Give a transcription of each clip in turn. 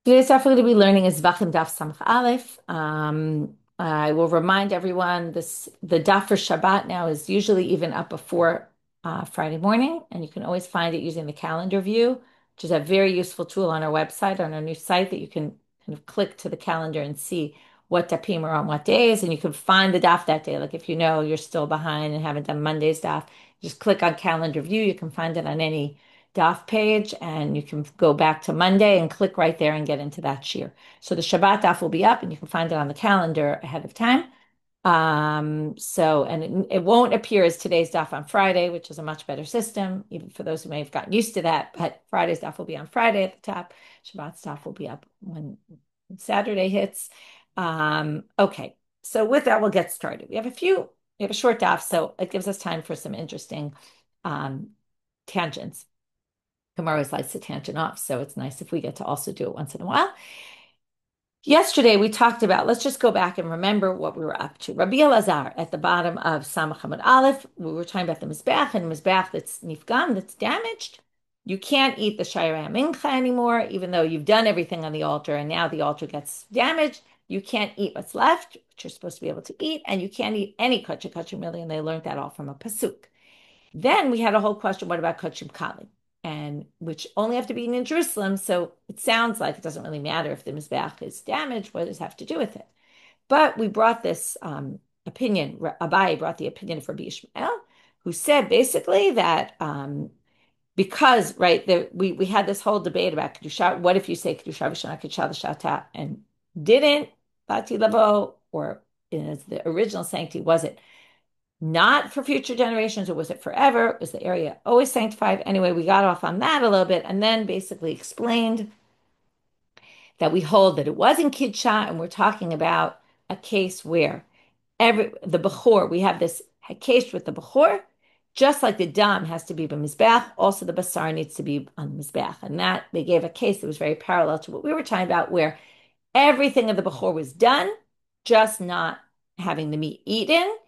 Today's daf we're going to be learning is Vachim Daf Samach Aleph. I will remind everyone the daf for Shabbat now is usually even up before Friday morning, and you can always find it using the calendar view, which is a very useful tool on our website, on our new site that you can kind of click to the calendar and see what dafim are on what days, and you can find the daf that day. Like if you know you're still behind and haven't done Monday's daf, just click on calendar view. You can find it on any daf page, and you can go back to Monday and click right there and get into that shir. So the Shabbat daf will be up, and you can find it on the calendar ahead of time. And it won't appear as today's daf on Friday, which is a much better system, even for those who may have gotten used to that. But Friday's daf will be on Friday at the top. Shabbat's daf will be up when Saturday hits. Okay, so with that, we'll get started. We have a short daf, so it gives us time for some interesting tangents. Gemara always likes to tangent off, so it's nice if we get to also do it once in a while. Yesterday we talked about, let's just go back and remember what we were up to. Rabbi Elazar at the bottom of Samach Hamad Aleph, we were talking about the Mizbech, and Mizbech that's nifgam, that's damaged. You can't eat the Shairei Mincha anymore, even though you've done everything on the altar and now the altar gets damaged. You can't eat what's left, which you're supposed to be able to eat, and you can't eat any kachim mili, and they learned that all from a pasuk. Then we had a whole question, what about kachim kali? And which only have to be eaten in Jerusalem. So it sounds like it doesn't really matter if the Mizbeach is damaged. What does it have to do with it? But we brought this opinion. Abaye brought the opinion of Rabbi Ishmael, who said basically that because we had this whole debate about kedusha. What if you say kedusha v'shana kedusha l'shata and didn't bati lavo, or is the original sanctity, was it not for future generations, or was it forever? Was the area always sanctified? Anyway, we got off on that a little bit and then basically explained that we hold that it wasn't Kidsha, and we're talking about a case where the Bechor, we have this case with the Bechor, just like the Dam has to be b'mizbeach, also the Basar needs to be on the Mizbeach. And that they gave a case that was very parallel to what we were talking about, where everything of the Bechor was done, just not having the meat eaten,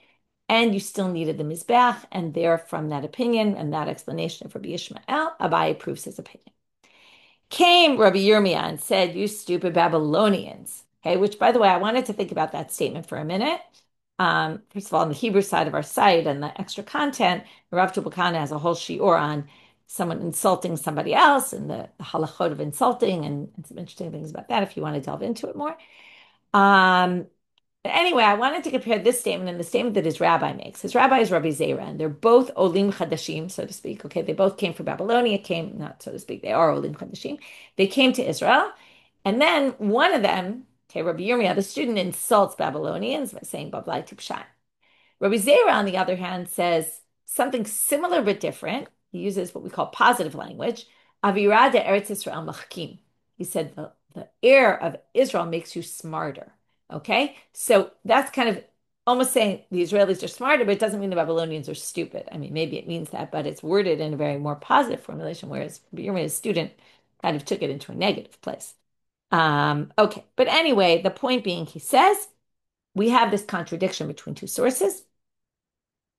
and you still needed the Mizbeach, and there from that opinion and that explanation of Rabbi Ishmael, Abaye proves his opinion. Came Rabbi Yirmiyah and said, you stupid Babylonians. Okay, which by the way, I wanted to think about that statement for a minute. First of all, on the Hebrew side of our site and the extra content, Rav Tubal-Kana has a whole shiur on someone insulting somebody else and the halachot of insulting and some interesting things about that if you want to delve into it more. But anyway, I wanted to compare this statement and the statement that his rabbi makes. His rabbi is Rabbi Zera, and they're both Olim Chadashim, so to speak. Okay, they both came from Babylonia, not so to speak, they are Olim Chadashim. They came to Israel, and then one of them, okay, Rabbi Yirmiyah, the student, insults Babylonians by saying Bablai Tipshan. Rabbi Zera, on the other hand, says something similar but different. He uses what we call positive language. Avirah de Eretz Israel machkim. He said the air of Israel makes you smarter. Okay, so that's kind of almost saying the Israelis are smarter, but it doesn't mean the Babylonians are stupid. I mean, maybe it means that, but it's worded in a very more positive formulation, whereas Yirmiyah's student kind of took it into a negative place. Okay, but anyway, the point being, he says we have this contradiction between two sources,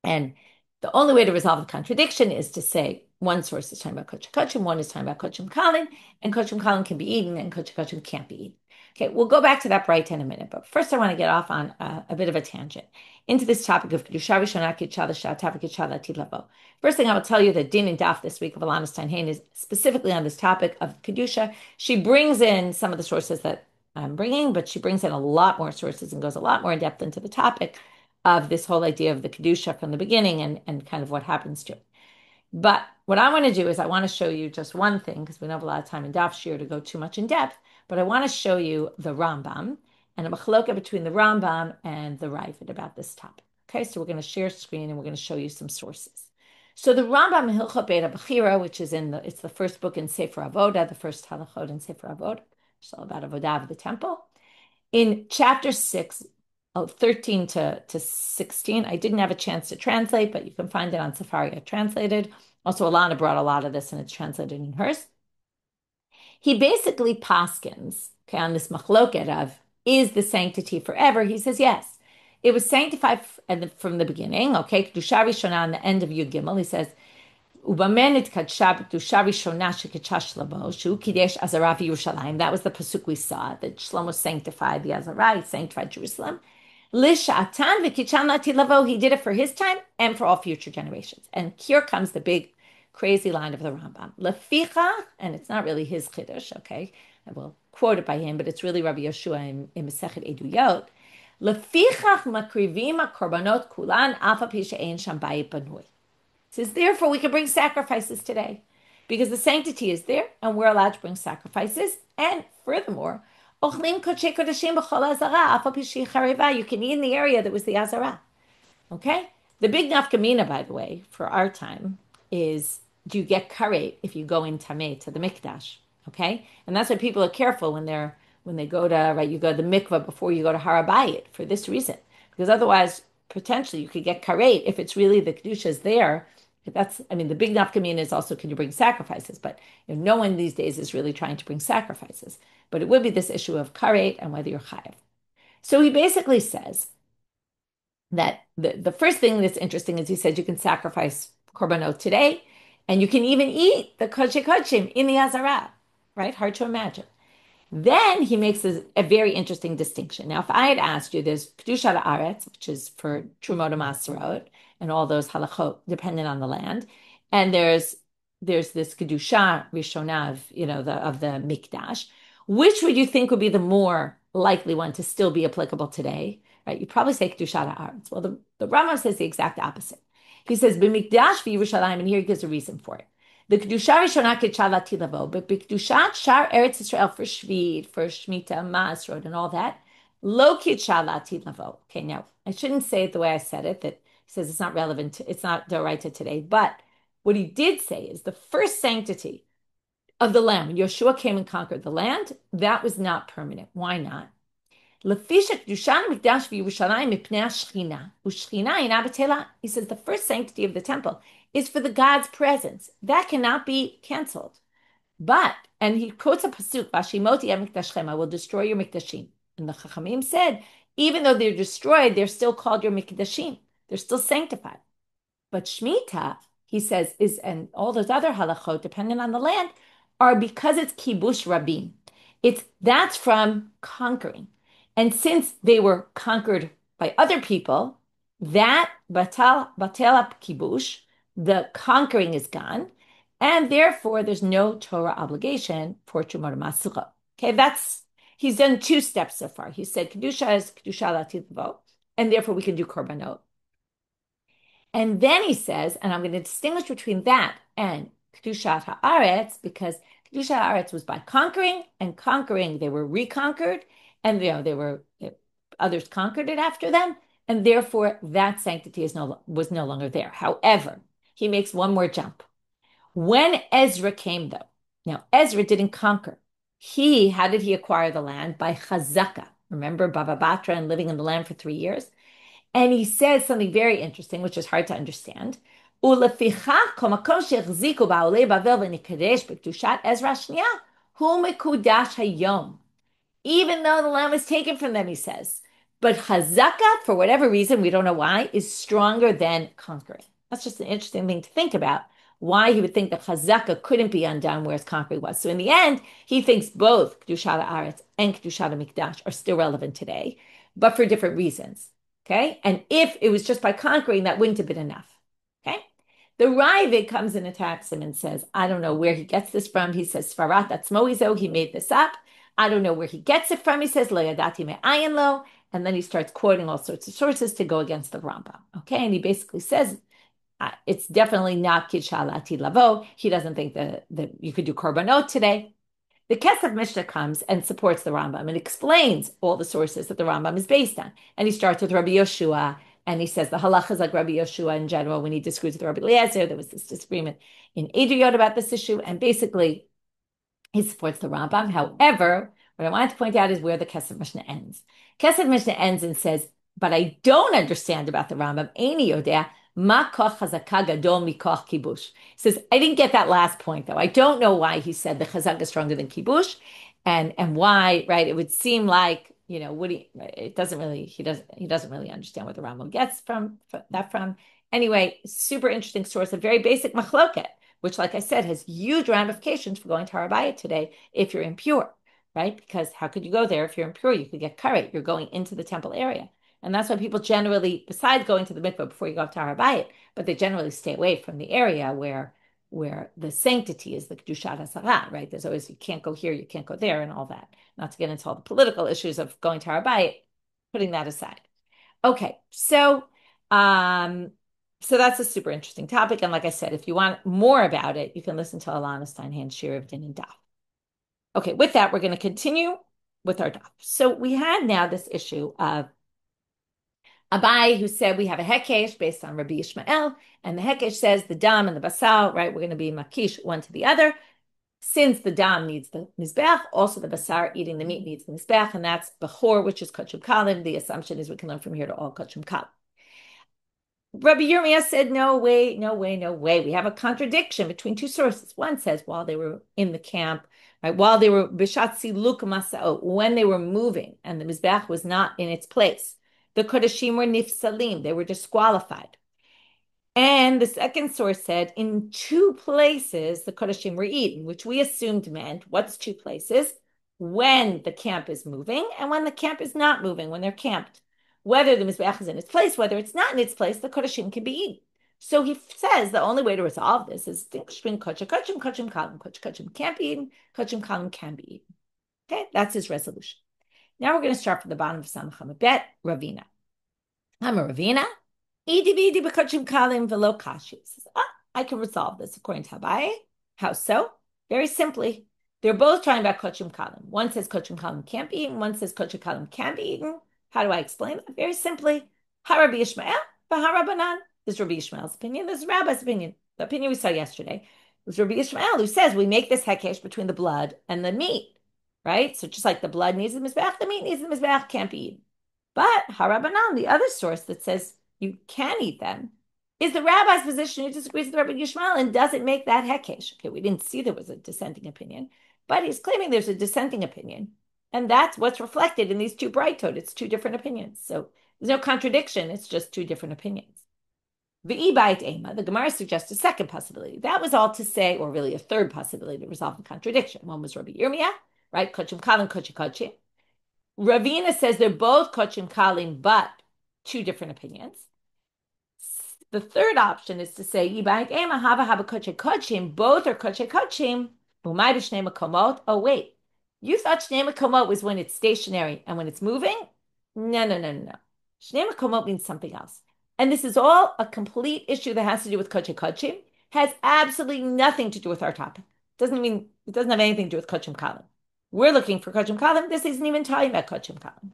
and the only way to resolve the contradiction is to say one source is talking about kochim kochim, one is talking about kochim kalin, and kochim kalin can be eaten, and kochim kochim can't be eaten. Okay, we'll go back to that bright in a minute, but first I want to get off on a bit of a tangent into this topic of kedusha rishona kedusha l'shata kedusha l'atid lavo. First thing I will tell you that Din and Daf this week of Alana Steinhain is specifically on this topic of kedusha. She brings in some of the sources that I'm bringing, but she brings in a lot more sources and goes a lot more in depth into the topic of this whole idea of the kedusha from the beginning and kind of what happens to it. But what I want to do is I want to show you just one thing, because we don't have a lot of time in Daf Shir to go too much in depth, but I want to show you the Rambam and a machloka between the Rambam and the Ravid about this topic. Okay, so we're going to share screen and we're going to show you some sources. So the Rambam Hilchot Beit Bechira, which is it's the first book in Sefer Avoda, the first halachot in Sefer Avoda, it's all about Avodah of the temple. In chapter 6, 13 to 16. I didn't have a chance to translate, but you can find it on Sefaria translated. Also, Alana brought a lot of this and it's translated in hers. He basically paskins, okay, on this machloket of, is the sanctity forever? He says, yes. It was sanctified from the beginning, okay? Kedusha Rishona on the end of Yud Gimel. He says, ובמה נתקדשה בקדושה ראשונה שקדשה שלמה, שהוא קידש עזרה בירושלים. That was the pasuk we saw, that Shlomo sanctified the Azara, he sanctified Jerusalem. Lishatan v'kichan lati lavo, he did it for his time and for all future generations. And here comes the big crazy line of the Rambam. Leficha, and it's not really his chiddush, okay? I will quote it by him, but it's really Rabbi Yeshua in Masechet Eduyot. Lefichach makrivim korbanot kulan alfa pi she'ein sham bayit banui. It says, therefore, we can bring sacrifices today because the sanctity is there and we're allowed to bring sacrifices. And furthermore, you can eat in the area that was the Azara. Okay? The big nafkamina, by the way, for our time is, do you get karet if you go in tameh to the mikdash? Okay? And that's why people are careful when they go to, right, you go to the mikvah before you go to Harabayit for this reason. Because otherwise, potentially you could get karet if it's really the kedusha is there. That's, I mean, the big nafkamina is also, can you bring sacrifices? But no one these days is really trying to bring sacrifices. But it would be this issue of karet and whether you're chayav. So he basically says that the first thing that's interesting is he said you can sacrifice korbanot today, and you can even eat the kodesh kodeshim in the Azara, right? Hard to imagine. Then he makes a very interesting distinction. Now, if I had asked you, there's Kedushat Haaretz, which is for Trumot and Maserot, and all those halachot dependent on the land, and there's this Kedusha Rishonah of the Mikdash. Which would you think would be the more likely one to still be applicable today? Right? You probably say Kedushat Haaretz. Well, the Rambam says the exact opposite. He says B'Mikdash v'Yerushalayim, and here he gives a reason for it. The Kedusha Rishonah Kedusha Tilavo, but Kedushat Shar Eretz Israel for Shvid, for Shemitah, Maasrot, and all that, Lo Kedusha Tilavo. Okay, now I shouldn't say it the way I said it. That he says it's not relevant. It's not d'oraita today. But what he did say is the first sanctity of the land, when Yeshua came and conquered the land, that was not permanent. Why not? He says the first sanctity of the temple is for the God's presence. That cannot be canceled. But, and he quotes a pasuk, Vashimoti mikdashchem, I will destroy your mikdashim. And the Chachamim said, even though they're destroyed, they're still called your mikdashim. They're still sanctified. But Shemitah, he says, and all those other halachot, depending on the land, are because it's kibush rabim. That's from conquering. And since they were conquered by other people, that batel kibush, the conquering is gone, and therefore there's no Torah obligation for Trumot Masura. Okay, he's done two steps so far. He said kedusha is kedusha latilvo, and therefore we can do korbanot. And then he says, and I'm going to distinguish between that and kedushat haaretz, because kedushat haaretz was by conquering, and conquering they were reconquered, and others conquered it after them, and therefore that sanctity was no longer there. However, he makes one more jump. When Ezra came, though, now Ezra didn't conquer. How did he acquire the land? By chazaka. Remember Baba Batra and living in the land for 3 years? And he says something very interesting, which is hard to understand. Even though the land was taken from them, he says. But Chazaka, for whatever reason, we don't know why, is stronger than conquering. That's just an interesting thing to think about, why he would think that Chazaka couldn't be undone, whereas conquering was. So in the end, he thinks both Kedushat Haaretz and Kedushat Mikdash are still relevant today, but for different reasons. Okay? And if it was just by conquering, that wouldn't have been enough. Okay? The Raavad comes and attacks him and says, I don't know where he gets this from. He says, Svarat Atzmoizo, he made this up. I don't know where he gets it from. He says, Lo yadati me'ayin lo. And then he starts quoting all sorts of sources to go against the Rambam. Okay? And he basically says, it's definitely not Kedusha Latid Lavo. He doesn't think that you could do korbanot today. The Kesef Mishnah comes and supports the Rambam and explains all the sources that the Rambam is based on. And he starts with Rabbi Yoshua, and he says the halacha is like Rabbi Yoshua in general. When he disagrees with Rabbi Eliezer, there was this disagreement in Eduyot about this issue, and basically he supports the Rambam. However, what I wanted to point out is where the Kesef Mishnah ends. Kesef Mishnah ends and says, but I don't understand about the Rambam. Eini yodea ma koch chazaka gadol mikoch kibush. He says, I didn't get that last point though. I don't know why he said the chazaka is stronger than kibush, and why, right? It would seem like, he doesn't really understand what the Rambam gets from that from. Anyway, super interesting source, a very basic machloket. which, like I said, has huge ramifications for going to Har Bayit today if you're impure, right? Because how could you go there if you're impure? You could get karet. You're going into the temple area. And that's why people generally, besides going to the mikveh before you go up to Har Bayit, but they generally stay away from the area where the sanctity is the Kedushat HaSarah, right? There's always, you can't go here, you can't go there, and all that. Not to get into all the political issues of going to Har Bayit, putting that aside. Okay, um, so that's a super interesting topic. And like I said, if you want more about it, you can listen to Alana Steinhand's Shir of Din and Daf. Okay, with that, we're going to continue with our daf. So we had now this issue of Abai, who said we have a hekesh based on Rabbi Ishmael, and the hekesh says the dam and the basal, right? We're going to be makish one to the other. Since the dam needs the mizbeach, also the basar eating the meat needs the mizbeach, and that's bechor, which is kachum kalim. The assumption is we can learn from here to all kachum kalim. Rabbi Yirmiyah said, no way, no way, no way. We have a contradiction between two sources. One says while they were in the camp, right, while they were bishatzi luk masao, when they were moving and the mizbeach was not in its place, the kodashim were nifsalim, they were disqualified. And the second source said in two places the kodashim were eaten, which we assumed meant what's two places? When the camp is moving and when the camp is not moving, when they're camped. Whether the mizbeach is in its place, whether it's not in its place, the kodashim can be eaten. So he says the only way to resolve this is distinguish between kachim kalim. Kachim can't be eaten, kachim kalim can be eaten. Okay, that's his resolution. Now we're going to start from the bottom of Samach Bet, Ravina. I'm a Ravina. I can resolve this according to Abaye. How so? Very simply. They're both talking about kochim kalim. One says kochim kalim can't be eaten. One says kochim kalim can be eaten. How do I explain that? Very simply. Rabbi Ishmael, Rabbanan. This is Rabbi Ishmael's opinion. This is Rabbi's opinion. The opinion we saw yesterday was Rabbi Ishmael, who says we make this hekesh between the blood and the meat, right? So just like the blood needs the mizbeach, the meat needs the mizbeach, can't be eaten. But Harabanan, the other source that says you can eat them, is the rabbi's position who disagrees with Rabbi Yishmael and doesn't make that hekesh. Okay, we didn't see there was a dissenting opinion, but he's claiming there's a dissenting opinion. And that's what's reflected in these two brightot. It's two different opinions. So there's no contradiction. It's just two different opinions. The Gemara suggests a second possibility. That was all to say, or really a third possibility to resolve the contradiction. One was Rabbi Yirmiyah, right? Kochim kalim, kochim. Ravina says they're both kochim kalim, but two different opinions. The third option is to say both are kochim. Oh wait, you thought shnei makomot was when it's stationary and when it's moving? No. Shnei makomot means something else, and this is all a complete issue that has to do with kochim. Has absolutely nothing to do with our topic. It doesn't have anything to do with kochim kalim. We're looking for kochim kalim. This isn't even talking about kochim kalim.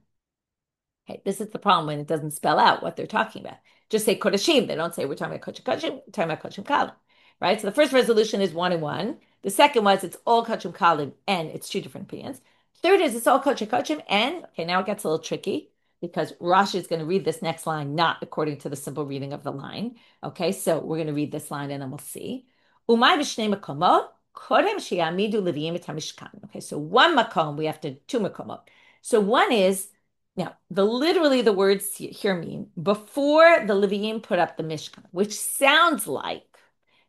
Okay, this is the problem when it doesn't spell out what they're talking about. Just say kodashim. They don't say we're talking about kochim, we're talking about kochim kalim, right? So the first resolution is 1 and 1. The second was it's all kochim kalim and it's two different opinions. Third is it's all kochim and okay, now it gets a little tricky because Rashi is going to read this next line not according to the simple reading of the line. Okay, so we're going to read this line and then we'll see. Umay b'shnei makomot kodem sheyamidu leviyim et hamishkan. Okay, so one makom we have to two makomot. So one is now, literally the words here mean before the Leviim put up the Mishkan, which sounds like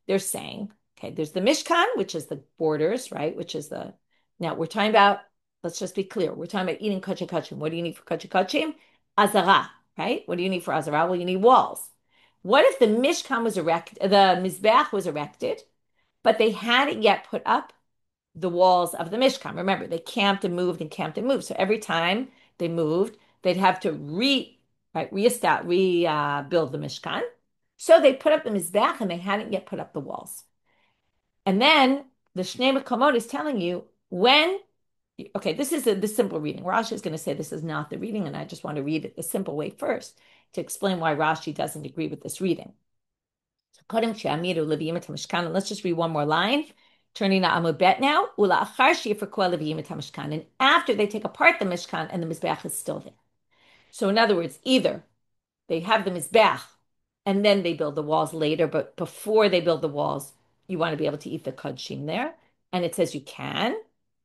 they're saying, okay, there's the Mishkan, which is the borders, right? Now we're talking about, let's just be clear. We're talking about eating kachim. What do you need for kachim? Azara, right? What do you need for Azara? Well, you need walls. What if the Mishkan was erected, the Mizbeach was erected, but they hadn't yet put up the walls of the Mishkan? Remember, they camped and moved and camped and moved. So every time they moved, they'd have to rebuild the Mishkan. So they put up the Mizbeach and they hadn't yet put up the walls. And then the Shnei Makomot is telling you when, okay, this is the simple reading. Rashi is going to say this is not the reading, and I just want to read it the simple way first to explain why Rashi doesn't agree with this reading. So Kodem She'amidu Leviyim et Mishkan, and let's just read one more line. Turning to Amud Bet now. And after they take apart the Mishkan and the Mizbeach is still there. So in other words, either they have the Mizbeach and then they build the walls later, but before they build the walls, you want to be able to eat the Kodshim there. And it says you can.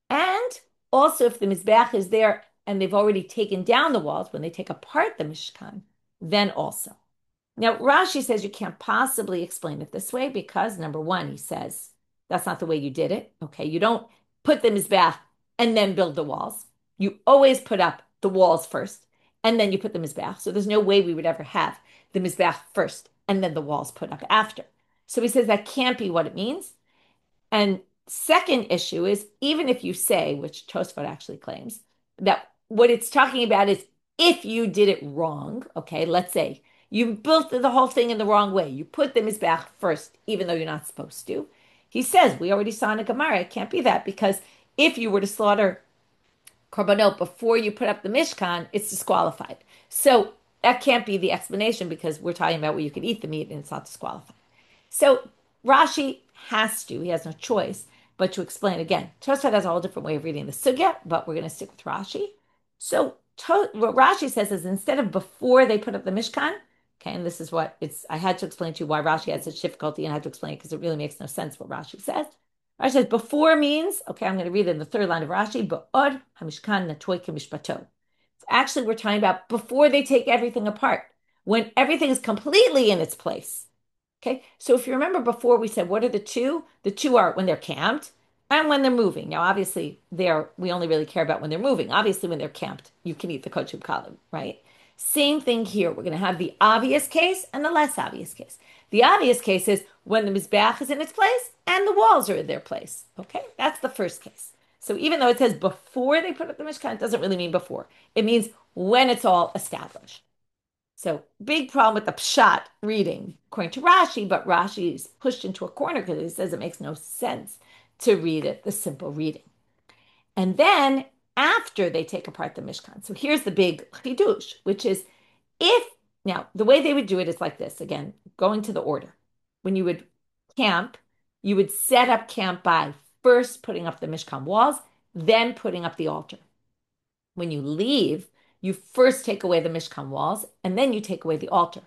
And also if the Mizbeach is there and they've already taken down the walls, when they take apart the Mishkan, then also. Now, Rashi says you can't possibly explain it this way because number one, he says that's not the way you did it. Okay, you don't put the mizbeach and then build the walls. You always put up the walls first and then you put the mizbeach. So there's no way we would ever have the mizbeach first and then the walls put up after. So he says that can't be what it means. And second issue is even if you say, which Tosfot actually claims, that what it's talking about is if you did it wrong, okay, let's say you built the whole thing in the wrong way. You put the mizbeach first, even though you're not supposed to. He says, we already saw in a Gemara, it can't be that because if you were to slaughter korbanot before you put up the Mishkan, it's disqualified. So that can't be the explanation because we're talking about where you could eat the meat and it's not disqualified. So Rashi has to, he has no choice, but to explain again. Tosfot has a whole different way of reading the sugya, but we're going to stick with Rashi. So what Rashi says is instead of before they put up the Mishkan, okay, and this is what it's, I had to explain to you why Rashi had such difficulty and I had to explain it because it really makes no sense what Rashi says. Rashi says before means, okay, I'm going to read it in the third line of Rashi, Ba'od HaMishkan Natoy Kemishpato. Actually, we're talking about before they take everything apart, when everything is completely in its place. Okay, so if you remember before we said what are the two? The two are when they're camped and when they're moving. Now, obviously, we only really care about when they're moving. Obviously, when they're camped, you can eat the kochib kalim, right? Same thing here. We're going to have the obvious case and the less obvious case. The obvious case is when the mizbeach is in its place and the walls are in their place. Okay, that's the first case. So even though it says before they put up the mishkan, it doesn't really mean before. It means when it's all established. So big problem with the pshat reading, according to Rashi, but Rashi is pushed into a corner because he says it makes no sense to read it, the simple reading. And then after they take apart the Mishkan. So here's the big chidush, which is now the way they would do it is like this, again, going to the order. When you would camp, you would set up camp by first putting up the Mishkan walls, then putting up the altar. When you leave, you first take away the Mishkan walls and then you take away the altar.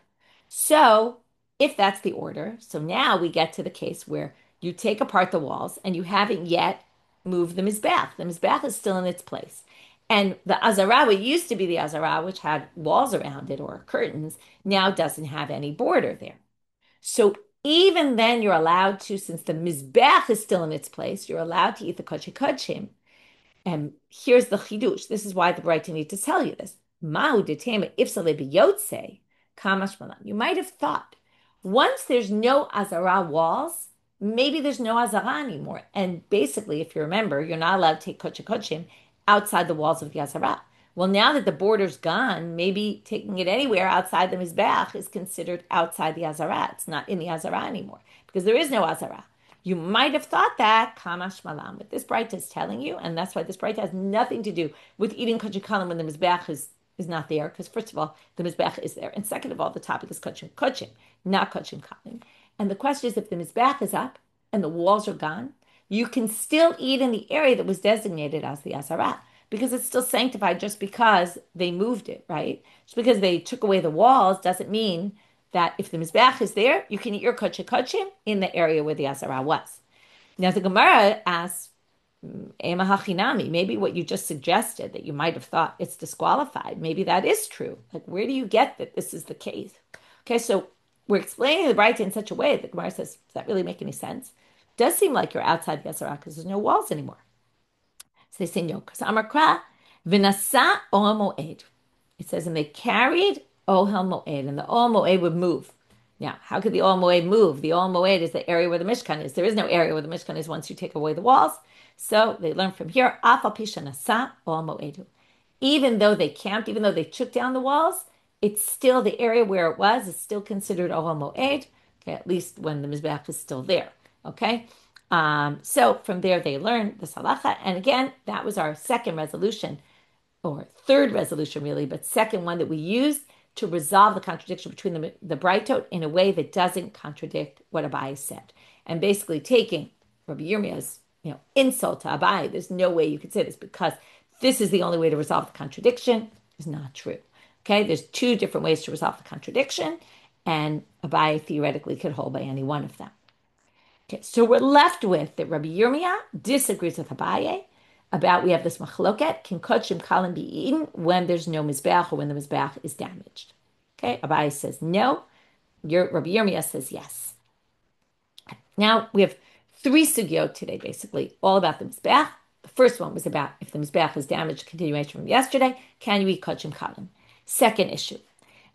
So, if that's the order, so now we get to the case where you take apart the walls and you haven't yet moved the Mizbeach. The Mizbeach is still in its place. And the Azara, what used to be the Azara, which had walls around it or curtains, now doesn't have any border there. So, even then, you're allowed to, since the Mizbeach is still in its place, you're allowed to eat the Kodesh Kodeshim. And here's the chidush. This is why the Brighton need to tell you this. Ma'u detema ifsale biyotze kamash malan. You might have thought once there's no azara walls, maybe there's no azara anymore. And basically, if you remember, you're not allowed to take kodesh kodeshim outside the walls of the azara. Well, now that the border's gone, maybe taking it anywhere outside the mizbeach is considered outside the azara. It's not in the azara anymore because there is no azara. You might have thought that, Kamash Malam, but this Braita is telling you, and that's why this Braita has nothing to do with eating Kachim Kalim when the Mizbeach is not there, because first of all, the Mizbeach is there, and second of all, the topic is Kachim, not Kachim Kalim. And the question is, if the Mizbeach is up and the walls are gone, you can still eat in the area that was designated as the Azara, because it's still sanctified just because they moved it, right? Just because they took away the walls doesn't mean that if the Mizbeach is there, you can eat your kodesh kodeshim in the area where the Azara was. Now the Gemara asks, Ema hachinami, maybe what you just suggested that you might have thought it's disqualified, maybe that is true. Like, where do you get that this is the case? Okay, so we're explaining the Braita in such a way that Gemara says, does that really make any sense? It does seem like you're outside the Azara because there's no walls anymore. So they say no, because Amar Kra, v'nasa ohel moed. It says, and they carried Ohel Moed, and the Ohel Moed would move. Now, how could the Ohel Moed move? The Ohel Moed is the area where the Mishkan is. There is no area where the Mishkan is once you take away the walls. So they learn from here, Afal Pisha Nasa Ohel Moedu. Even though they camped, even though they took down the walls, it's still the area where it was. It's still considered Ohel Moed, okay, at least when the Mizbeach is still there. Okay, so from there they learned the Salacha, and again, that was our second resolution, or third resolution really, but second one that we used to resolve the contradiction between the Brightot in a way that doesn't contradict what Abai said. And basically taking Rabbi Yirmiyah's insult to Abai, there's no way you could say this because this is the only way to resolve the contradiction, is not true. Okay, there's two different ways to resolve the contradiction, and Abai theoretically could hold by any one of them. Okay, so we're left with that Rabbi Yirmiyah disagrees with Abaye about we have this machloket, can kodesh kalim be eaten when there's no mizbeach or when the mizbeach is damaged. Okay, Abai says no. Rabbi Yirmiyah says yes. Now we have three sugyot today, basically, all about the Mizbeach. The first one was about if the Mizbeach is damaged, continuation from yesterday, can you eat Kodshim Kalim? Second issue,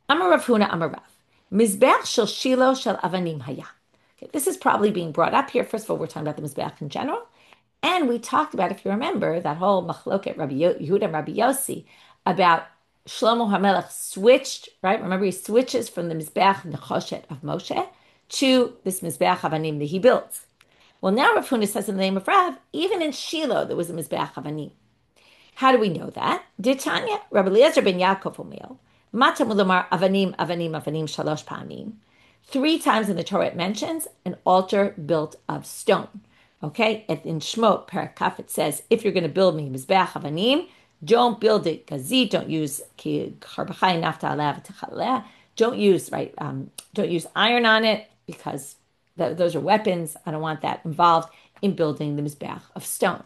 Amar Rav Huna, Amar Rav, Mizbeach shel Shiloh shel Avanim haya. Okay, this is probably being brought up here. First of all, we're talking about the Mizbeach in general. And we talked about, if you remember, that whole machloket Rabbi Yehuda and Rabbi Yossi about Shlomo HaMelech switched, right? Remember, he switches from the Mizbeach Nechoshet of Moshe to this Mizbeach Avanim that he builds. Well, now Rav Huna says in the name of Rav, even in Shiloh, there was a Mizbeach Avanim. How do we know that? Ditanya, Rabbi Eliezer ben Yaakov Omer, Mata Mulamar Avanim, Avanim, Avanim, Shalosh Pa'amim. Three times in the Torah it mentions an altar built of stone. Okay, and in Shmot, Parakaf, it says, if you're going to build me Mizbeach Avanim, don't build it gazit, don't use don't use don't use iron on it because those are weapons. I don't want that involved in building the Mizbeach of stone.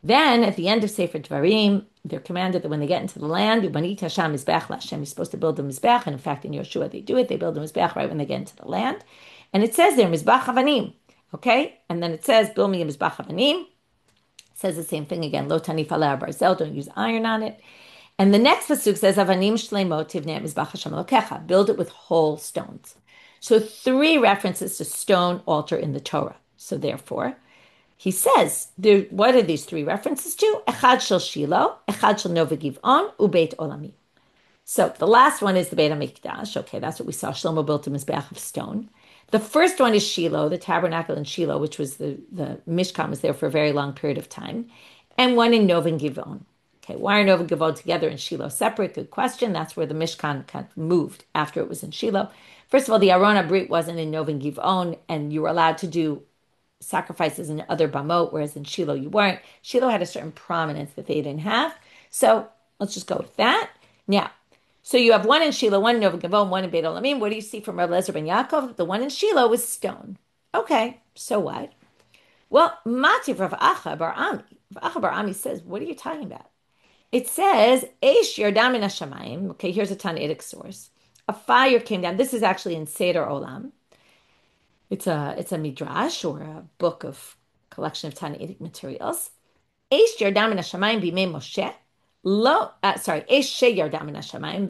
Then at the end of Sefer Dvarim, they're commanded that when they get into the land, you're supposed to build the Mizbeach, and in fact in Yeshua they do it. They build the Mizbeach right when they get into the land, and it says there Mizbeach Avanim. Okay, and then it says build me a Mizbeach Avanim. Says the same thing again. Lo tanif aleh barzel. Don't use iron on it. And the next pasuk says Avanim shleimot tivnei mizbach Hashem Elokecha. Build it with whole stones. So three references to stone altar in the Torah. So therefore, he says, what are these three references to? Echad shel Shiloh, Echad shel Nova Giv'on, Ubeit Olami. So the last one is the Beit HaMikdash. Okay, that's what we saw. Shlomo built a Mizbeach of stone. The first one is Shiloh, the tabernacle in Shiloh, which was the Mishkan was there for a very long period of time. And one in Nov and Givon. Okay, why are Nov and Givon together and Shiloh separate? Good question. That's where the Mishkan kind of moved after it was in Shiloh. First of all, the Aron HaBrit wasn't in Nov and Givon, and you were allowed to do sacrifices in other bamot, whereas in Shiloh you weren't. Shiloh had a certain prominence that they didn't have. So let's just go with that. Now, so you have one in Shiloh, one in Nova Gavon, one in Beit Olamim. What do you see from Rabbi Eliezer ben Yaakov? The one in Shiloh was stone. Okay, so what? Well, Mativ Rav Acha bar Ami. Rav Acha bar Ami says, what are you talking about? It says, Eish yardam min hashamayim. Okay, here's a Tannaitic source. A fire came down. This is actually in Seder Olam. It's a midrash or a book of collection of Tannaitic materials. Eish yardam min hashamayim b'mei Moshe. The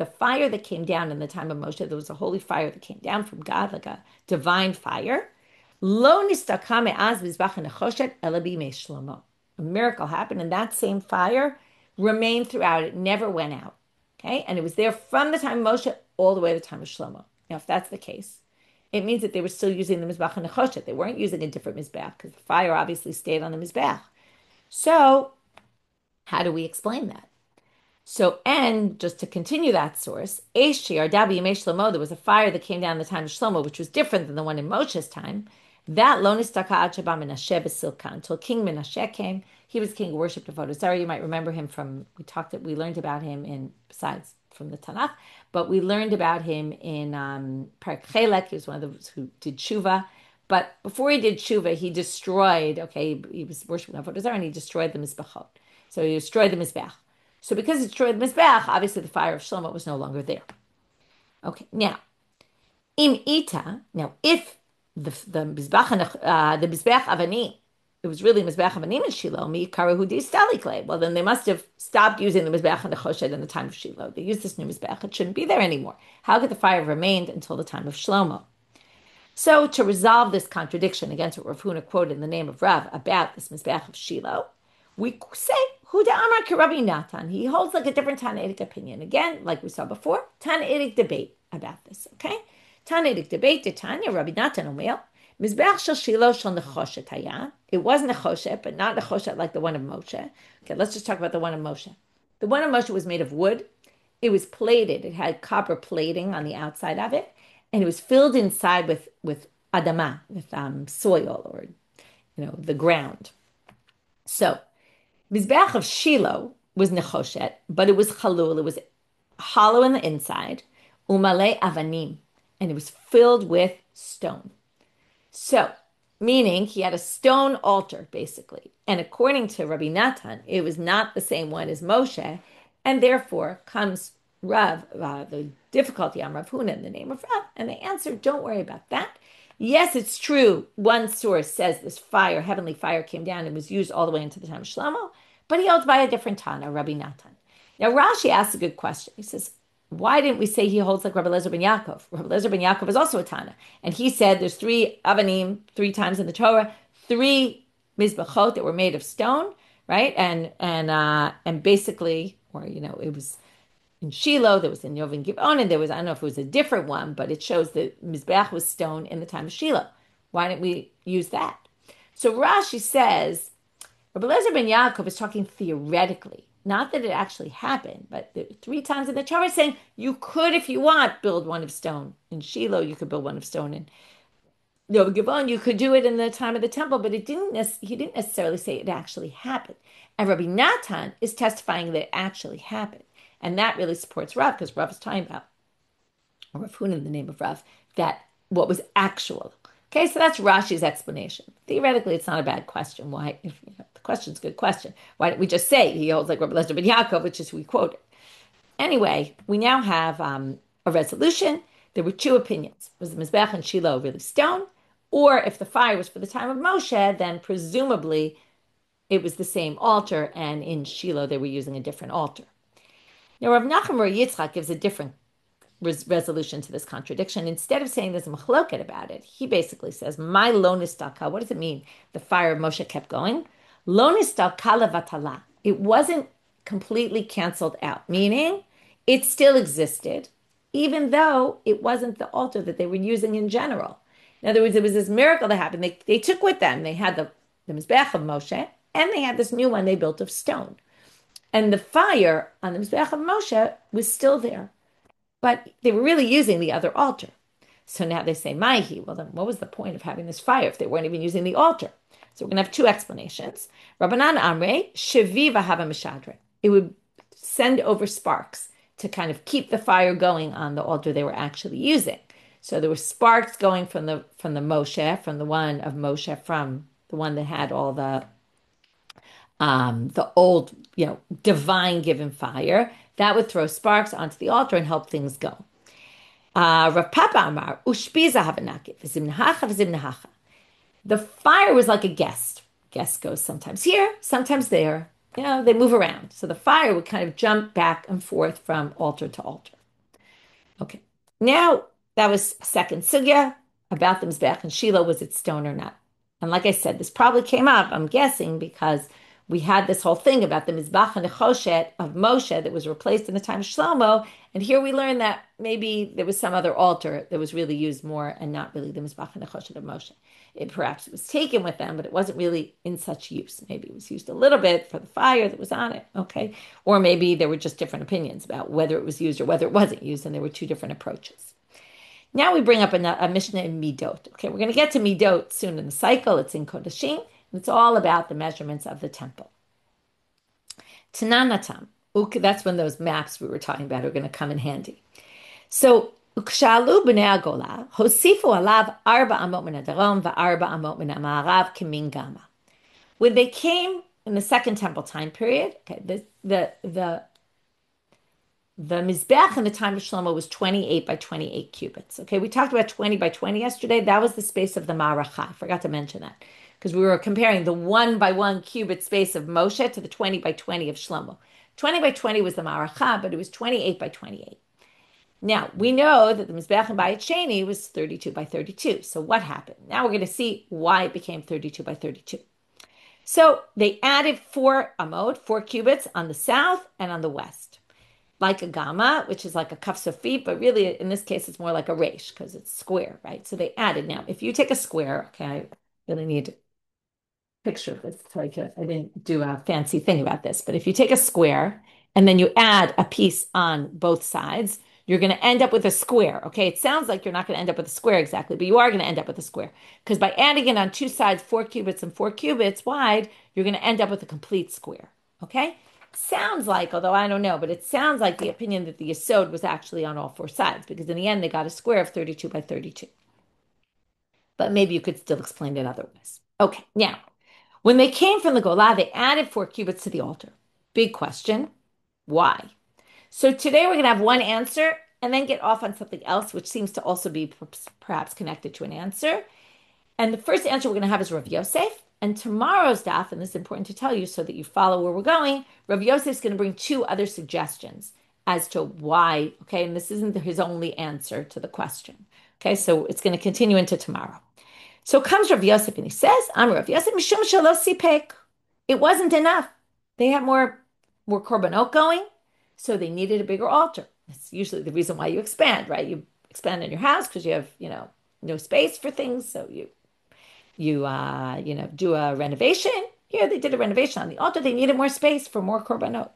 fire that came down in the time of Moshe, there was a holy fire that came down from God, like a divine fire. A miracle happened, and that same fire remained throughout. It never went out. Okay, and it was there from the time of Moshe all the way to the time of Shlomo. Now, if that's the case, it means that they were still using the Mizbach and Nechoshet. They weren't using a different Mizbach because the fire obviously stayed on the Mizbach. So, how do we explain that? So, and just to continue that source, there was a fire that came down in the time of Shlomo, which was different than the one in Moshe's time. That until King Menashe came. He was king who worshipped Avodah Zarah. You might remember him from, we learned about him besides from the Tanakh, but we learned about him in Parak Chelek. He was one of those who did Tshuva. But before he did Tshuva, he destroyed, he was worshiping Avodah Zarah and he destroyed the Mizbachot. So he destroyed the Mizbach. So because he destroyed the Mizbach, obviously the fire of Shlomo was no longer there. Okay, now, if the Mizbach Avani, it was really Mizbach Avanim in Shiloh, mi karahu distalikle. Well, then they must have stopped using the Mizbach and the Choshed in the time of Shiloh. They used this new Mizbach. It shouldn't be there anymore. How could the fire have remained until the time of Shlomo? So to resolve this contradiction against what Rav Huna quoted in the name of Rav about this Mizbach of Shiloh, we say, Huda Amar Kirabi Natan. He holds like a different Tannaitic opinion. Again, like we saw before, Tannaitic debate about this, okay? Tannaitic debate, Tanya, Rabbi Natan Omer, Mizbeach shel Shiloh shel Nechoshet haya. It was Nechoshet, but not Nechoshet like the one of Moshe. Okay, let's just talk about the one of Moshe. The one of Moshe was made of wood. It was plated. It had copper plating on the outside of it, and it was filled inside with adama, with soil or, the ground. So, Mizbeach of Shiloh was Nechoshet, but it was Chalul. It was hollow in the inside, Umale Avanim, and it was filled with stone. So, meaning he had a stone altar, basically. And according to Rabbi Natan, it was not the same one as Moshe, and therefore comes Rav, the difficulty on Rav Huna in the name of Rav? And they answered, don't worry about that. Yes, it's true. One source says this fire, heavenly fire, came down and was used all the way into the time of Shlomo, but he holds by a different Tana, Rabbi Natan. Now, Rashi asks a good question. He says, why didn't we say he holds like Rabbi Lezer ben Yaakov? Rabbi Lezer ben Yaakov is also a Tana. And he said there's three Avanim, three times in the Torah, three Mizbachot that were made of stone, right? And basically, or it was in Shiloh, there was in Yovin Givon, and there was, I don't know if it was a different one, but it shows that Mizbeach was stone in the time of Shiloh. Why didn't we use that? So Rashi says, Rabbi Lezer ben Yaakov is talking theoretically, not that it actually happened, but three times in the Torah saying you could, if you want, build one of stone. In Shiloh, you could build one of stone. In Yovin Givon, you could do it in the time of the temple, but he didn't necessarily say it actually happened. And Rabbi Natan is testifying that it actually happened. And that really supports Rav, because Rav is talking about, or Rav Huna in the name of Rav, that what was actual. Okay, so that's Rashi's explanation. Theoretically, it's not a bad question. Why? If the question's a good question. Why don't we just say he holds like Rabbi Lezer ben Yaakov, which is who we quoted? Anyway, we now have a resolution. There were two opinions. Was the Mizbech and Shiloh really stone? Or if the fire was for the time of Moshe, then presumably it was the same altar, and in Shiloh they were using a different altar. Now, Rav Nachum Bar Yitzchak gives a different resolution to this contradiction. Instead of saying there's a machloket about it, he basically says, "My lo nistalka." What does it mean? The fire of Moshe kept going. Lo nistalka levatala. It wasn't completely canceled out, meaning it still existed, even though it wasn't the altar that they were using in general. In other words, it was this miracle that happened. They took with them, they had the Mizbeach of Moshe, and they had this new one they built of stone. And the fire on the Mizbeach of Moshe was still there, but they were really using the other altar. So now they say, Maihi. Well, then what was the point of having this fire if they weren't even using the altar? So we're going to have two explanations. Rabbanan Amre, Shaviva Hava Mishadre. It would send over sparks to kind of keep the fire going on the altar they were actually using. So there were sparks going from the Moshe, from the one of Moshe, from the one that had all the old, divine given fire, that would throw sparks onto the altar and help things go. Rav Papa Amar, Ushpiza Havanakiv, Zimnahacha, Zimnahacha. The fire was like a guest. Guest goes sometimes here, sometimes there. They move around. So the fire would kind of jump back and forth from altar to altar. Okay. Now, that was second sugya about the Mizbeach and Shiloh, was it stone or not? And like I said, this probably came up, I'm guessing, because we had this whole thing about the Mizbach and Nechoshet of Moshe that was replaced in the time of Shlomo. And here we learn that maybe there was some other altar that was really used more and not really the Mizbach and Nechoshet of Moshe. Perhaps it was taken with them, but it wasn't really in such use. Maybe it was used a little bit for the fire that was on it, okay? Or maybe there were just different opinions about whether it was used or whether it wasn't used, and there were two different approaches. Now we bring up a Mishnah in Midot. Okay, we're going to get to Midot soon in the cycle. It's in Kodashim. It's all about the measurements of the temple. Tananatam. That's when those maps we were talking about are going to come in handy. So, Ukshalu b'nei Agola, hosifu alav arba amot min hadarom va'arba amot min ha'ma'arav kimin gama. When they came in the Second Temple time period, okay, the Mizbeach in the time of Shlomo was 28 by 28 cubits. Okay, we talked about 20 by 20 yesterday. That was the space of the Ma'aracha. I forgot to mention that because we were comparing the 1 by 1 cubit space of Moshe to the 20 by 20 of Shlomo. 20 by 20 was the Ma'aracha, but it was 28 by 28. Now, we know that the Mizbeach in Bayit Sheni was 32 by 32. So what happened? Now we're going to see why it became 32 by 32. So they added 4 amot, 4 cubits on the south and on the west. Like a gamma, which is like a kaf sofit, but really in this case it's more like a resh because it's square, right? So they added. Now, if you take a square, okay, I really need a picture of this. I didn't do a fancy thing about this, but if you take a square and then you add a piece on both sides, you're going to end up with a square. Okay, it sounds like you're not going to end up with a square exactly, but you are going to end up with a square because by adding it on two sides, 4 cubits and 4 cubits wide, you're going to end up with a complete square. Okay. Sounds like, although I don't know, but it sounds like the opinion that the Yesod was actually on all 4 sides because in the end they got a square of 32 by 32. But maybe you could still explain it otherwise. Okay, now, when they came from the Golah, they added 4 cubits to the altar. Big question, why? So today we're going to have one answer and then get off on something else, which seems to also be perhaps connected to an answer. And the first answer we're going to have is Rav Yosef. And tomorrow's daf, and this is important to tell you so that you follow where we're going, Rav Yosef is going to bring two other suggestions as to why, okay, and this isn't his only answer to the question. Okay, so it's going to continue into tomorrow. So comes Rav Yosef and he says, I'm Rav Yosef, Mishum Shalo Sipek. It wasn't enough. They had more korbanot going, so they needed a bigger altar. That's usually the reason why you expand, right? You expand in your house because you have, no space for things, so you do a renovation. Here they did a renovation on the altar. They needed more space for more korbanot.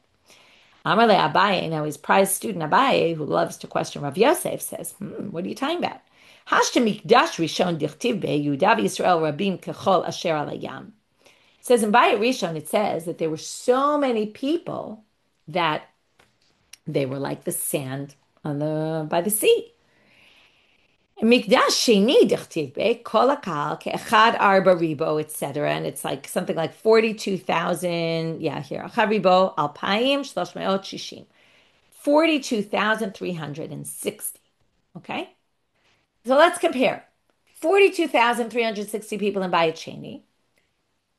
Amarle Abaye, now his prized student Abaye, who loves to question Rav Yosef, says, what are you talking about? Hashta mikdash rishon dichtiv be Yehuda Yisrael rabim kechol asher al hayam. It says in Bayit Rishon, it says that there were so many people that they were like the sand by the sea. Mikdash Sheni dichtiv be kol hakal ke'echad arba ribo, etc. And it's like something like 42,000. Yeah, here achad ribo alpayim shlosh meot shishim. 42,360. Okay? So let's compare. 42,360 people in Bayit Sheni,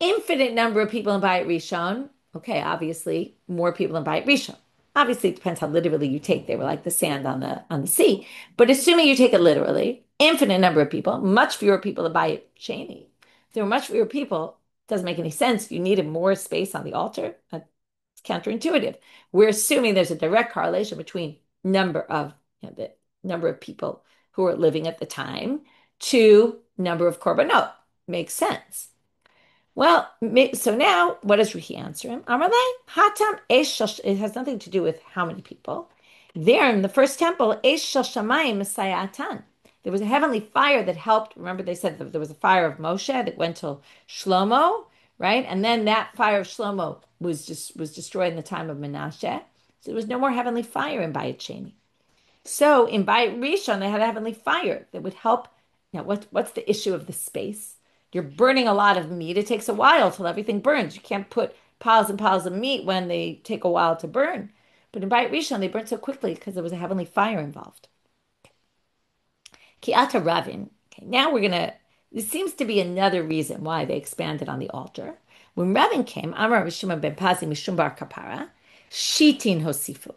infinite number of people in Bayit Rishon. Okay, obviously more people in Bayit Rishon. Obviously, it depends how literally you take. They were like the sand on the sea. But assuming you take it literally, infinite number of people, much fewer people in Bayit Sheni. If there were much fewer people, it doesn't make any sense. You needed more space on the altar. It's counterintuitive. We're assuming there's a direct correlation between the number of people who are living at the time to number of korbanot. Makes sense. Well, so now what does Rishi answer him? Amarle, hatam it has nothing to do with how many people. There in the first temple, esh shel shamayim mesayatan. There was a heavenly fire that helped. Remember, they said that there was a fire of Moshe that went till Shlomo, right? And then that fire of Shlomo was destroyed in the time of Menashe. So there was no more heavenly fire in Bayit Sheni. So in Bayit Rishon, they had a heavenly fire that would help. Now, what's the issue of the space? You're burning a lot of meat. It takes a while till everything burns. You can't put piles and piles of meat when they take a while to burn. But in Bayit Rishon, they burned so quickly because there was a heavenly fire involved. Ki'ata Ravin. Okay, now this seems to be another reason why they expanded on the altar. When Ravin came, Amar Rishuma ben Pazi Mishum Bar Kapara, Shitin Hosifu.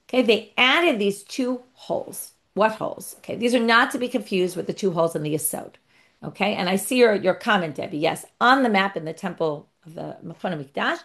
Okay, they added these two holes. What holes? Okay, these are not to be confused with the two holes in the Yesod. Okay, and I see your comment, Debbie. Yes, on the map in the temple of the Mechon Mikdash,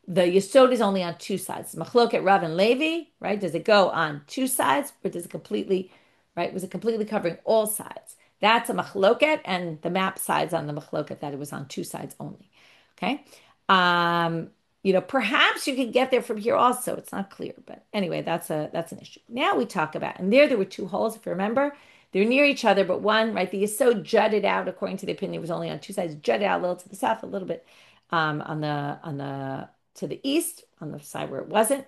the Yesod is only on two sides. Machloket Rav and Levi, right? Does it go on two sides, or does it completely, right? Was it completely covering all sides? That's a machloket, and the map sides on the machloket that it was on two sides only. Okay. Perhaps you could get there from here also. It's not clear, but anyway, that's an issue. Now we talk about, and there were two holes, if you remember. They're near each other, but one, right, the Yesod jutted out, according to the opinion, it was only on two sides, jutted out a little to the south, a little bit to the east, on the side where it wasn't.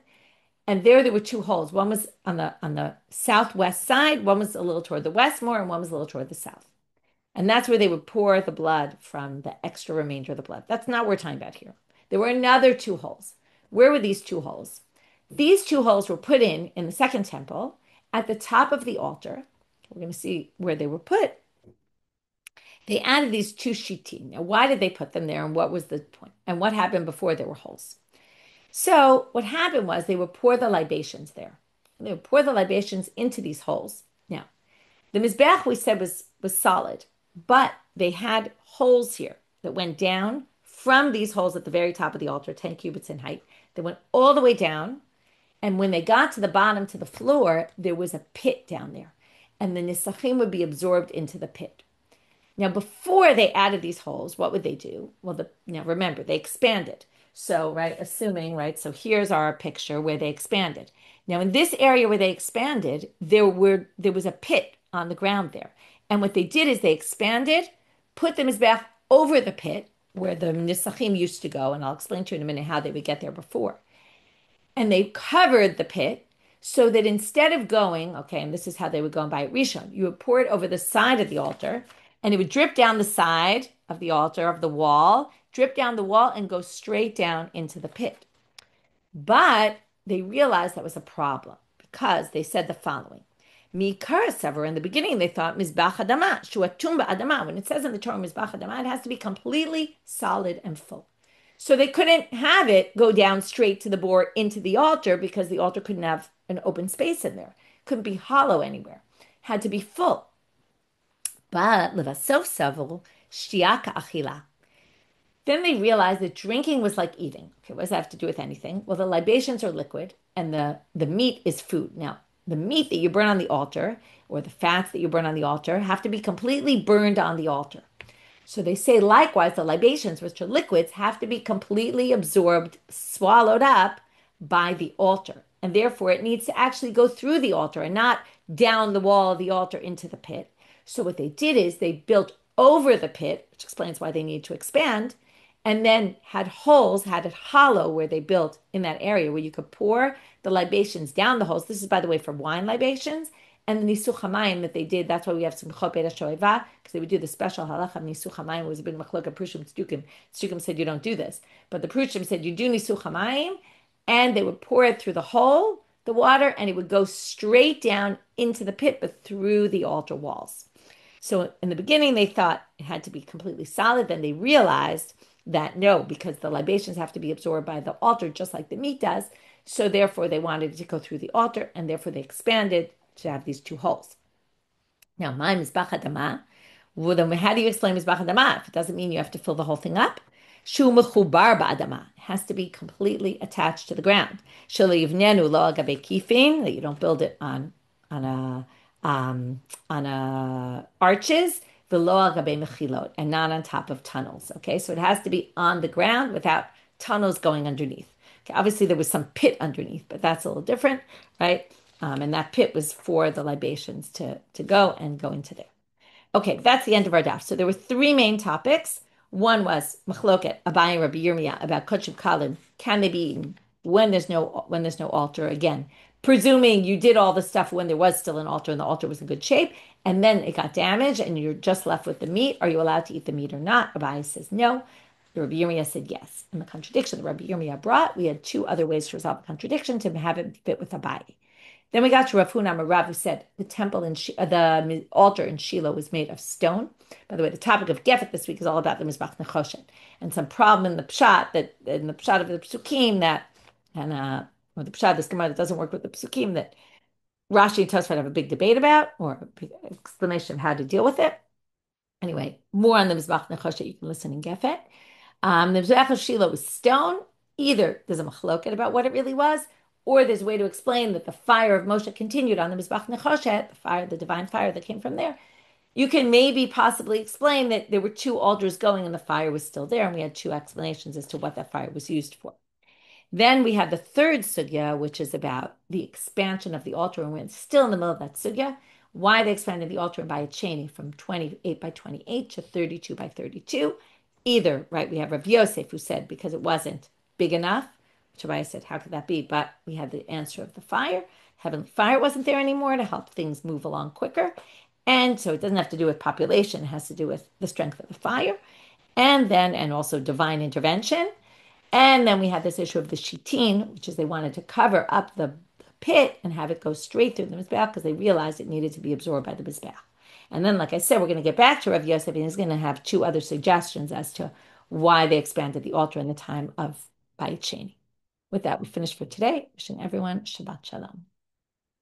And there were two holes. One was on the southwest side, one was a little toward the west more, and one was a little toward the south. And that's where they would pour the blood from the extra remainder of the blood. That's not what we're talking about here. There were another two holes. Where were these two holes? These two holes were put in the second temple at the top of the altar. We're going to see where they were put. They added these two shitim. Now, why did they put them there, and what was the point? And what happened before there were holes? So what happened was they would pour the libations there. And they would pour the libations into these holes. Now, the Mizbeach, we said, was solid, but they had holes here that went down from these holes at the very top of the altar, 10 cubits in height. They went all the way down. And when they got to the bottom, to the floor, there was a pit down there. And the nisachim would be absorbed into the pit. Now, before they added these holes, what would they do? Well, now remember, they expanded. So, right, assuming, right, so here's our picture where they expanded. Now, in this area where they expanded, there was a pit on the ground there. And what they did is they expanded, put the mizbeach over the pit where the nisachim used to go, and I'll explain to you in a minute how they would get there before. And they covered the pit so that instead of going, okay, and this is how they would go and buy it Rishon, you would pour it over the side of the altar, and it would drip down the side of the altar, of the wall, drip down the wall, and go straight down into the pit. But they realized that was a problem because they said the following. Mikara Sever, in the beginning, they thought Mizbach Adama, Shuatum Adama. When it says in the Torah Mizbach Adama, it has to be completely solid and full. So they couldn't have it go down straight to the board into the altar because the altar couldn't have an open space in there. Couldn't be hollow anywhere. Had to be full. But Levasof Sevel, Shtiaka Achila. Then they realized that drinking was like eating. Okay, what does that have to do with anything? Well, the libations are liquid and the meat is food. Now, the meat that you burn on the altar or the fats that you burn on the altar have to be completely burned on the altar. So they say likewise, the libations, which are liquids, have to be completely absorbed, swallowed up by the altar. And therefore, it needs to actually go through the altar and not down the wall of the altar into the pit. So what they did is they built over the pit, which explains why they need to expand, and then had holes, had it hollow where they built in that area where you could pour the libations down the holes. This is, by the way, for wine libations. And the Nisuch HaMayim that they did, that's why we have Simchot Beis HaShoeva, because they would do the special halacha of Nisuch HaMayim. It was a big machlok of Prushim Tzdukim. Tzdukim said you don't do this. But the Prushim said you do Nisuch HaMayim, and they would pour it through the hole, the water, and it would go straight down into the pit, but through the altar walls. So in the beginning, they thought it had to be completely solid. Then they realized that no, because the libations have to be absorbed by the altar, just like the meat does. So therefore, they wanted it to go through the altar, and therefore they expanded to have these two holes. Now, my Mizbach Adama, well, then how do you explain Mizbach Adama? If it doesn't mean you have to fill the whole thing up. Shu mechubar ba'adama. It has to be completely attached to the ground. Shelo yivnenu lo agabe kifin, that you don't build it on a arches, v'lo agabe mechilot, and not on top of tunnels. Okay, so it has to be on the ground without tunnels going underneath. Okay, obviously there was some pit underneath, but that's a little different, right? And that pit was for the libations to go into there. Okay, that's the end of our daf. So there were three main topics. One was machloket Abaye and Rabbi Yirmiyah about kachim kalim. Can they be eaten when there's no altar? Again, presuming you did all the stuff when there was still an altar and the altar was in good shape, and then it got damaged and you're just left with the meat. Are you allowed to eat the meat or not? Abaye says no. The Rabbi Yirmiyah said yes. And the contradiction the Rabbi Yirmiyah brought, we had two other ways to resolve the contradiction to have it fit with Abaye. Then we got to Rav Huna Rav, who said the temple in the altar in Shiloh was made of stone. By the way, the topic of Gefet this week is all about the Mizbach Nechoshen and some problem in the pshat of the psukim or the pshat of this Gemara that doesn't work with the psukim that Rashi and Tosfot have a big debate about or a big explanation of how to deal with it. Anyway, more on the Mizbach Nechoshen you can listen in Gefet. The Mizbach of Shiloh was stone. Either there's a machloket about what it really was, or there's a way to explain that the fire of Moshe continued on the Mizbach Nechoshet, the divine fire that came from there. You can maybe possibly explain that there were two altars going and the fire was still there, and we had two explanations as to what that fire was used for. Then we have the third sugya, which is about the expansion of the altar, and we're still in the middle of that sugya. Why they expanded the altar by a chaining from 28 by 28 to 32 by 32. Either, right, we have Rav Yosef who said because it wasn't big enough, Tobias said, how could that be? But we had the answer of the fire. Heavenly fire wasn't there anymore to help things move along quicker. And so it doesn't have to do with population. It has to do with the strength of the fire. And also divine intervention. And then we had this issue of the shitin, which is they wanted to cover up the pit and have it go straight through the Mizbeach because they realized it needed to be absorbed by the Mizbeach. And then, like I said, we're going to get back to Rav Yosef, and he's going to have two other suggestions as to why they expanded the altar in the time of Bayit Sheni. With that, we finish for today. Wishing everyone Shabbat Shalom.